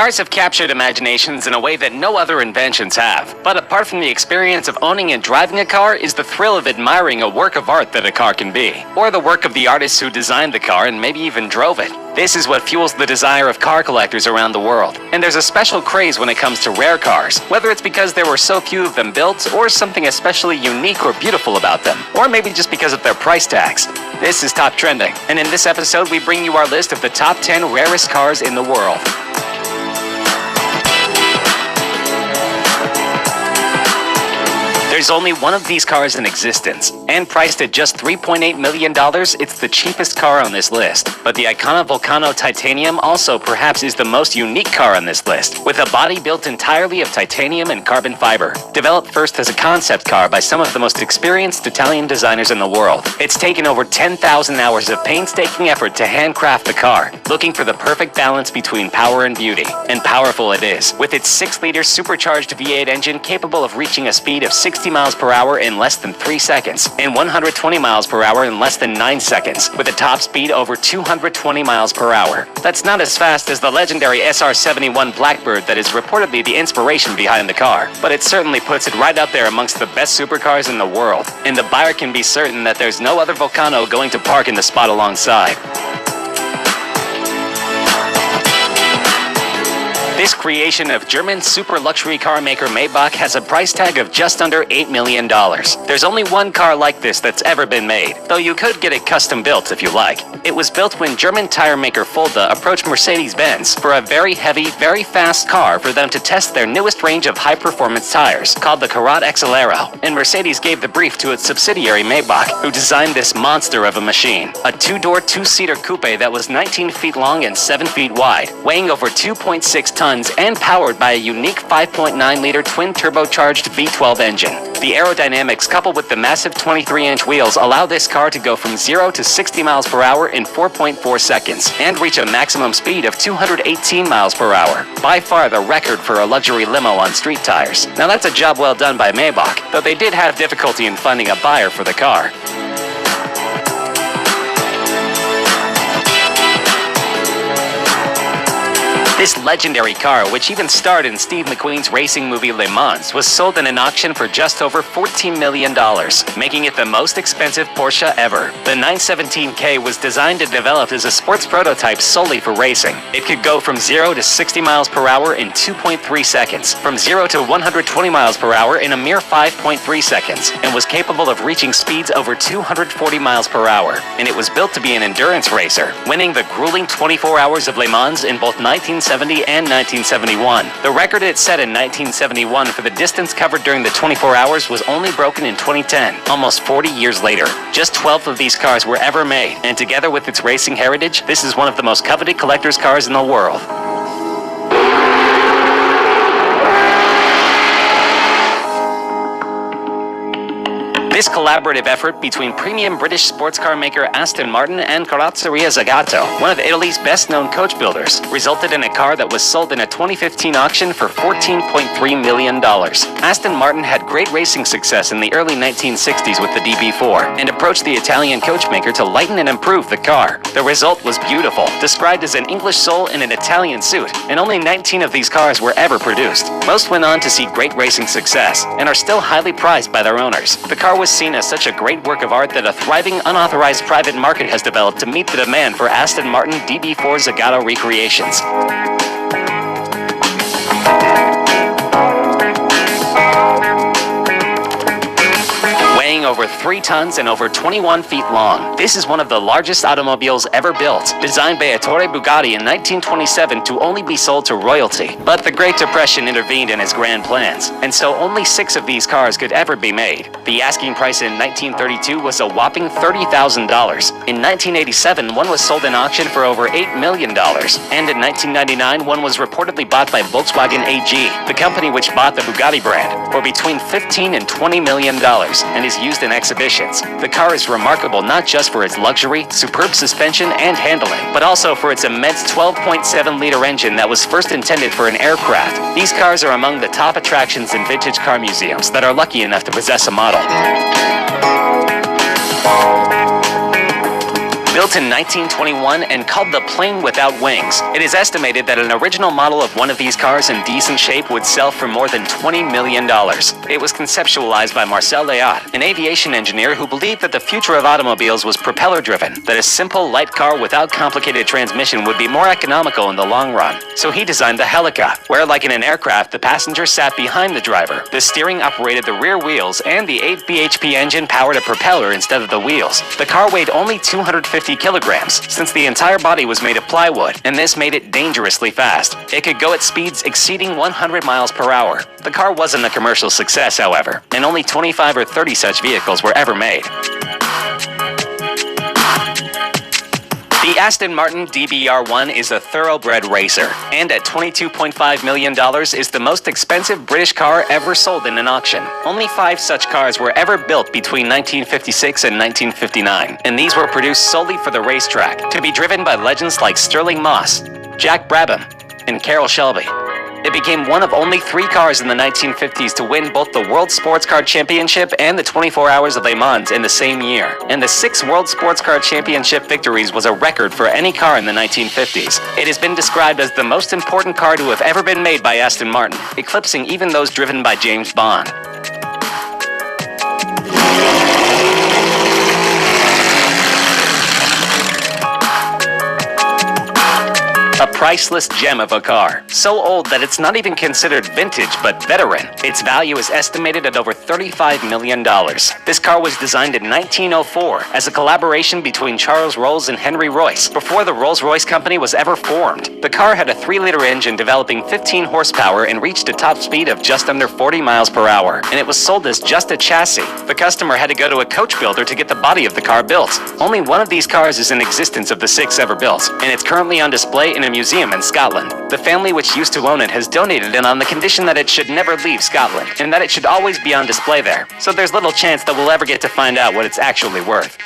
Cars have captured imaginations in a way that no other inventions have. But apart from the experience of owning and driving a car is the thrill of admiring a work of art that a car can be. Or the work of the artists who designed the car and maybe even drove it. This is what fuels the desire of car collectors around the world. And there's a special craze when it comes to rare cars, whether it's because there were so few of them built, or something especially unique or beautiful about them, or maybe just because of their price tags. This is Top Trending, and in this episode we bring you our list of the top 10 rarest cars in the world. There's only one of these cars in existence, and priced at just $3.8 million, it's the cheapest car on this list. But the Icona Volcano Titanium also perhaps is the most unique car on this list, with a body built entirely of titanium and carbon fiber. Developed first as a concept car by some of the most experienced Italian designers in the world, it's taken over 10,000 hours of painstaking effort to handcraft the car, looking for the perfect balance between power and beauty. And powerful it is, with its 6-liter supercharged V8 engine capable of reaching a speed of 60 miles per hour in less than 3 seconds, and 120 miles per hour in less than 9 seconds, with a top speed over 220 miles per hour. That's not as fast as the legendary SR-71 Blackbird that is reportedly the inspiration behind the car, but it certainly puts it right up there amongst the best supercars in the world, and the buyer can be certain that there's no other Volcano going to park in the spot alongside. This creation of German super luxury car maker Maybach has a price tag of just under $8 million. There's only one car like this that's ever been made, though you could get it custom built if you like. It was built when German tire maker Fulda approached Mercedes-Benz for a very heavy, very fast car for them to test their newest range of high-performance tires, called the Karat Exelero, and Mercedes gave the brief to its subsidiary Maybach, who designed this monster of a machine. A 2-door, 2-seater coupe that was 19 feet long and 7 feet wide, weighing over 2.6 tons and powered by a unique 5.9-liter twin-turbocharged V12 engine. The aerodynamics coupled with the massive 23-inch wheels allow this car to go from 0 to 60 miles per hour in 4.4 seconds and reach a maximum speed of 218 miles per hour, by far the record for a luxury limo on street tires. Now that's a job well done by Maybach, though they did have difficulty in finding a buyer for the car. This legendary car, which even starred in Steve McQueen's racing movie Le Mans, was sold in an auction for just over $14 million, making it the most expensive Porsche ever. The 917K was designed and developed as a sports prototype solely for racing. It could go from 0 to 60 miles per hour in 2.3 seconds, from 0 to 120 miles per hour in a mere 5.3 seconds, and was capable of reaching speeds over 240 miles per hour. And it was built to be an endurance racer, winning the grueling 24 hours of Le Mans in both 1970 and 1971. The record it set in 1971 for the distance covered during the 24 hours was only broken in 2010, almost 40 years later. Just 12 of these cars were ever made, and together with its racing heritage, this is one of the most coveted collector's cars in the world. This collaborative effort between premium British sports car maker Aston Martin and Carrozzeria Zagato, one of Italy's best-known coach builders, resulted in a car that was sold in a 2015 auction for $14.3 million. Aston Martin had great racing success in the early 1960s with the DB4, and approached the Italian coachmaker to lighten and improve the car. The result was beautiful, described as an English soul in an Italian suit, and only 19 of these cars were ever produced. Most went on to see great racing success, and are still highly prized by their owners. The car was seen as such a great work of art that a thriving unauthorized private market has developed to meet the demand for Aston Martin DB4 Zagato recreations. Weighing over 3 tons and over 21 feet long, this is one of the largest automobiles ever built, designed by Ettore Bugatti in 1927 to only be sold to royalty. But the Great Depression intervened in his grand plans, and so only 6 of these cars could ever be made. The asking price in 1932 was a whopping $30,000. In 1987, one was sold in auction for over $8 million, and in 1999, one was reportedly bought by Volkswagen AG, the company which bought the Bugatti brand, for between $15 and $20 million, and is used in exhibitions. The car is remarkable not just for its luxury, superb suspension, and handling, but also for its immense 12.7-liter engine that was first intended for an aircraft. These cars are among the top attractions in vintage car museums that are lucky enough to possess a model. Built in 1921 and called the Plane Without Wings, it is estimated that an original model of one of these cars in decent shape would sell for more than $20 million. It was conceptualized by Marcel Léaud, an aviation engineer who believed that the future of automobiles was propeller-driven, that a simple, light car without complicated transmission would be more economical in the long run. So he designed the Helica, where, like in an aircraft, the passenger sat behind the driver. The steering operated the rear wheels, and the 8 bhp engine powered a propeller instead of the wheels. The car weighed only 250 kilograms, since the entire body was made of plywood, and this made it dangerously fast. It could go at speeds exceeding 100 miles per hour. The car wasn't a commercial success, however, and only 25 or 30 such vehicles were ever made. The Aston Martin DBR1 is a thoroughbred racer, and at $22.5 million is the most expensive British car ever sold in an auction. Only 5 such cars were ever built between 1956 and 1959, and these were produced solely for the racetrack, to be driven by legends like Stirling Moss, Jack Brabham, and Carroll Shelby. It became one of only 3 cars in the 1950s to win both the World Sports Car Championship and the 24 Hours of Le Mans in the same year. And the 6 World Sports Car Championship victories was a record for any car in the 1950s. It has been described as the most important car to have ever been made by Aston Martin, eclipsing even those driven by James Bond. A priceless gem of a car, so old that it's not even considered vintage but veteran. Its value is estimated at over $35 million. This car was designed in 1904 as a collaboration between Charles Rolls and Henry Royce, before the Rolls-Royce company was ever formed. The car had a 3-liter engine developing 15 horsepower and reached a top speed of just under 40 miles per hour, and it was sold as just a chassis. The customer had to go to a coach builder to get the body of the car built. Only one of these cars is in existence of the 6 ever built, and it's currently on display in a museum in Scotland. The family which used to own it has donated it on the condition that it should never leave Scotland, and that it should always be on display there, so there's little chance that we'll ever get to find out what it's actually worth.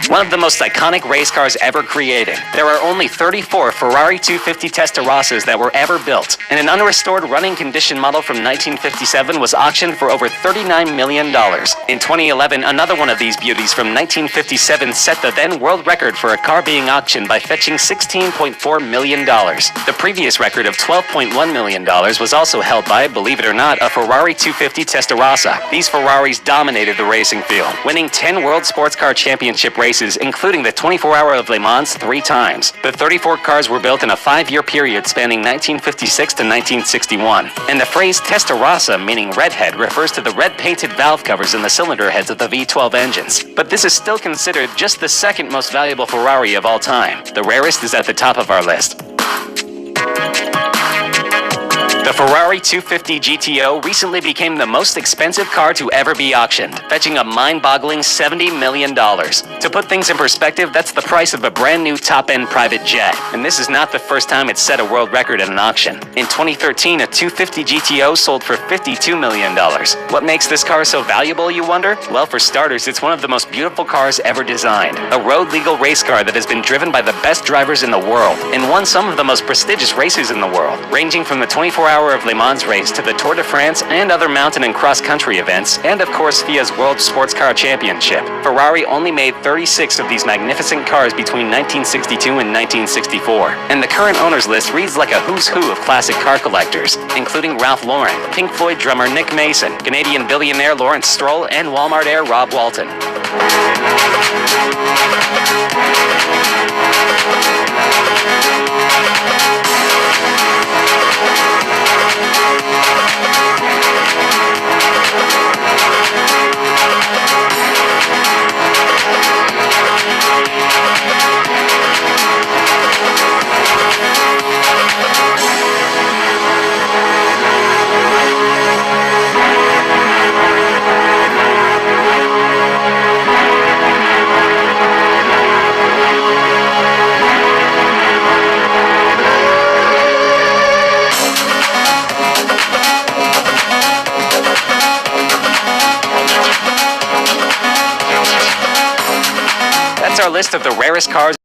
One of the most iconic race cars ever created. There are only 34 Ferrari 250 Testarossas that were ever built, and an unrestored running condition model from 1957 was auctioned for over $39 million. In 2011, another one of these beauties from 1957 set the then world record for a car being auctioned by fetching $16.4 million. The previous record of $12.1 million was also held by, believe it or not, a Ferrari 250 Testarossa. These Ferraris dominated the racing field, winning 10 World Sports Car Championship races, including the 24 Hour of Le Mans 3 times. The 34 cars were built in a 5-year period spanning 1956 to 1961. And the phrase Testarossa, meaning redhead, refers to the red painted valve covers in the cylinder heads of the V12 engines. But this is still considered just the second most valuable Ferrari of all time. The rarest is at the top of our list. The Ferrari 250 GTO recently became the most expensive car to ever be auctioned, fetching a mind-boggling $70 million. To put things in perspective, that's the price of a brand new top-end private jet. And this is not the first time it's set a world record at an auction. In 2013, a 250 GTO sold for $52 million. What makes this car so valuable, you wonder? Well, for starters, it's one of the most beautiful cars ever designed. A road-legal race car that has been driven by the best drivers in the world, and won some of the most prestigious races in the world, ranging from the 24 Hour of Le Mans race to the Tour de France and other mountain and cross-country events, and of course FIA's World Sports Car Championship. Ferrari only made 36 of these magnificent cars between 1962 and 1964, and the current owners list reads like a who's who of classic car collectors, including Ralph Lauren, Pink Floyd drummer Nick Mason, Canadian billionaire Lawrence Stroll, and Walmart heir Rob Walton. That's our list of the rarest cars